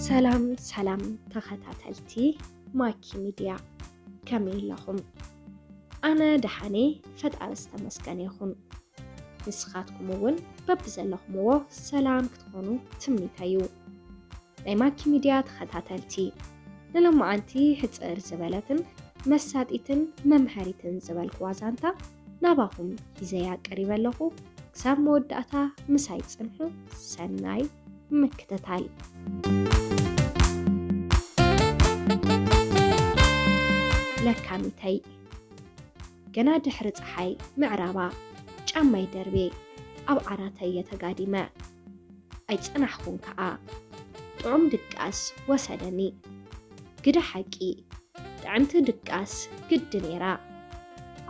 ሰላም ተኸታተልቲ ማኪ ሚድያ ከመይ ኢለኹም? ኣነ ደሓነ ፈጣሪ ዝተመስገነ ይኹን። ንስኻትኩም እውን በብዘለኹምዎ ሰላም ክትኾኑ ትምኒተዩ። ናይ ማኪ ሚድያ ተኸታተልቲ ንሎማዓንቲ ሕፅር ዝበለትን መሳጢትን መምሃሪትን ዝበልክዋ ዛንታ ናባኹም ሂዘያ ቀሪበ ኣለኹ። ክሳብ መወዳእታ ምሳይ ጽንሑ ሰናይ ምክትታል። ለካሚተይ ገና ድሕሪ ፀሓይ ምዕራባ ጫማይ ደርቤ ኣብ ዓራተይ የተጋዲመ ኣይፅናሕኹን ከዓ ጥዑም ድቃስ ወሰደኒ ግደ ሓቂ ጥዕምቲ ድቃስ ግዲ ነይራ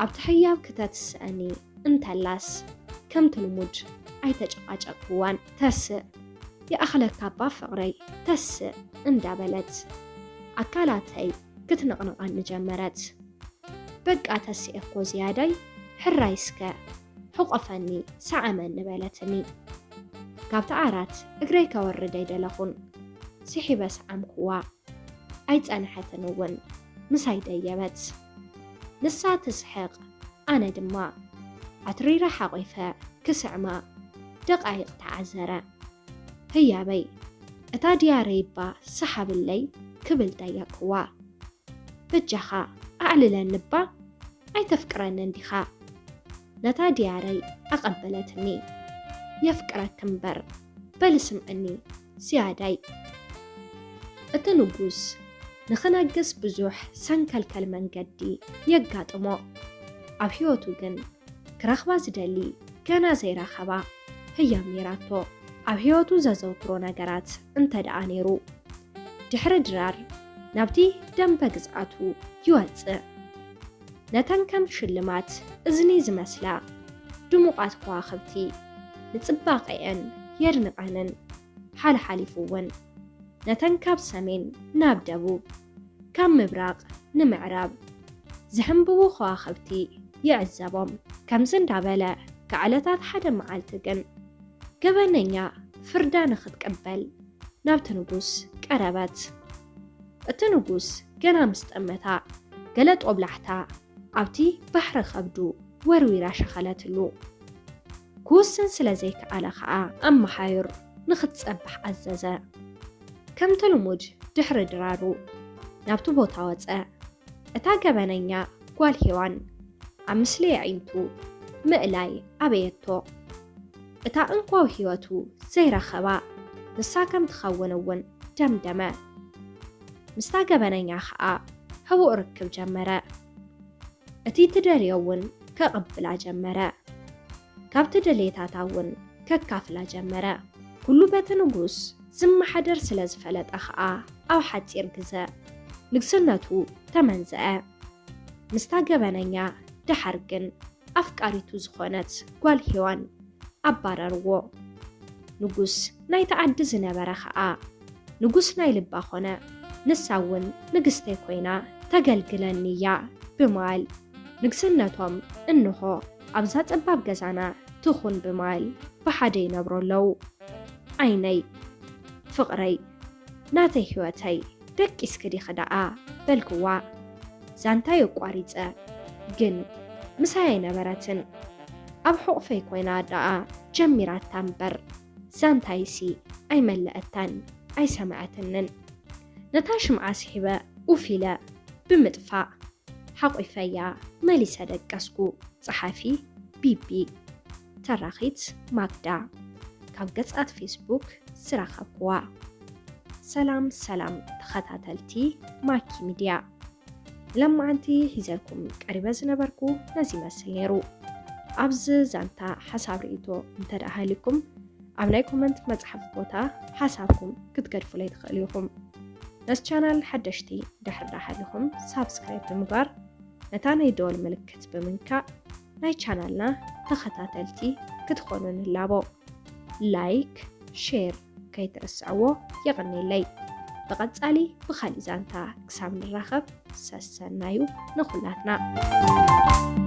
ኣብቲ ሕያብ ክተትስአኒ እንተላስ ከምቲ ልሙድ ኣይተጨቃጨቅዋን ተስእ የኣኽለካ ባ ፍቕረይ ተስእ እንዳበለት ኣካላተይ ክትነቕንቓኒ ጀመረት። በቃ ተስኤኮ ዝያዳይ ሕራይስከ ሕቆፈኒ ሰዓመኒ በለትኒ። ካብቲ ዓራት እግረይ ከወርድ ኣይደለኹን ስሒበ ሰዓምክዋ ኣይፀንሐትን እውን ምሳይ ደየበት። ንሳ ትስሕቕ ኣነ ድማ ኣትሪራ ሓቒፈ ክስዕማ ደቃይቕ ተዓዘረ። ህያበይ እታ ዲያረይባ ሰሓብለይ ክብል ጠየቅዋ። በጃኻ ኣዕልለንባ ኣይተፍቅረኒ እንዲኻ? ነታ ዲያረይ ኣቐበለትኒ። የፍቅረክ እምበር በልስምዕኒ ዝያዳይ። እቲ ንጉስ ንኽነግስ ብዙሕ ሰንከልከል መንገዲ የጋጥሞ። ኣብ ሕይወቱ ግን ክረኽባ ዝደሊ ገና ዘይረኸባ ህያብ ነይራቶ። ኣብ ሕይወቱ ዘዘውትሮ ነገራት እንተደኣ ነይሩ ድሕሪ ድራር ናብቲ ደንበ ግዝኣቱ ይወፅእ። ነተን ከም ሽልማት እዝኒ ዝመስላ ድሙቓት ከዋኽብቲ ንፅባቐአን የድንቐንን ሓልሓሊፉ እውን ነተን ካብ ሰሜን ናብ ደቡብ ካብ ምብራቕ ንምዕራብ ዝሕንብቡ ከዋኽብቲ ይዕዘቦም። ከምዚ እንዳበለ ከዕለታት ሓደ መዓልቲ ግን ገበነኛ ፍርዳ ንኽትቀበል ናብቲ ንጉስ ቀረበት። እቲ ንጉስ ገና ምስ ጠመታ ገለ ጦብላሕታ ኣብቲ ባሕሪ ከብዱ ወርዊራ ሸኸለትሉ። ክውስን ስለ ዘይከኣለ ከዓ ኣመሓዩር ንኽትጸብሕ ኣዘዘ። ከምቲ ልሙድ ድሕሪ ድራሩ ናብቲ ቦታ ወፀ። እታ ገበነኛ ጓል ሄዋን ኣብ ምስሊ የዒንቱ ምእላይ ኣበየቶ። እታ እንኳው ሕይወቱ ዘይረኸባ ንሳ ከም ትኸውን እውን ደምደመ። ምስታ ገበነኛ ከዓ ህቡእ ርክብ ጀመረ። እቲ ትደልዮ እውን ከቕብላ ጀመረ። ካብቲ ድሌታታ እውን ከካፍላ ጀመረ። ኩሉ በቲ ንጉስ ዝመሓደር ስለ ዝፈለጠ ከዓ ኣብ ሓፂር ግዘ ንግስነቱ ተመንዝአ። ምስታ ገበነኛ ድሓር ግን ኣፍቃሪቱ ዝኾነት ጓል ሄዋን ኣባረርዎ። ንጉስ ናይ ተዓዲ ዝነበረ ከዓ ንጉስ ናይ ልባ ኾነ። ንሳ እውን ንግስተይ ኮይና ተገልግለኒ እያ ብማል ንግስነቶም እንሆ ኣብዛ ፀባብ ገዛና ትኹን ብማል ብሓደ ይነብሩ ኣለዉ። ዓይነይ ፍቕረይ ናተይ ሕይወተይ ደቂስ ክዲኽ ደኣ በልክዋ። ዛንታይ ኣቋሪፀ ግን ምሳይ ኣይነበረትን። ኣብ ሕቑፈይ ኮይና ደኣ ጀሚራታ እምበር ዛንታይሲ ኣይመለአታን ኣይሰማዐትንን። ነታ ሽምዓ ስሒበ ኡፊለ ብምጥፋእ ሓቑፈያ መሊሰ ደቀስኩ። ፀሓፊ ቢቢ፣ ተራኺት ማግዳ። ካብ ገጻት ፌስቡክ ዝረኸብክዋ። ሰላም ተኸታተልቲ ማኪ ሚድያ ለማዓንቲ ሂዘልኩም ቀሪበ ዝነበርኩ ነዚ መስል ነይሩ። ኣብዚ ዛንታ ሓሳብ ርእቶ እንተደኣሃሊኩም ኣብ ናይ ኮመንት መፅሓፍ ቦታ ሓሳብኩም ክትገድፉለይ ትኽእሉ ኢኹም። ነዚ ቻናል ሓደሽቲ ድሕሪ ዳሓሊኹም ሳብስክራይብ ብምግባር ነታ ናይ ደወል ምልክት ብምንካእ ናይ ቻናልና ተኸታተልቲ ክትኾኑ ንላቦ። ላይክ ሼር ከይትርስዕዎ የቕኒለይ። ብቐጻሊ ብኻሊእ ዛንታ ክሳብ ንራኸብ ሰሰናዩ ንኹላትና።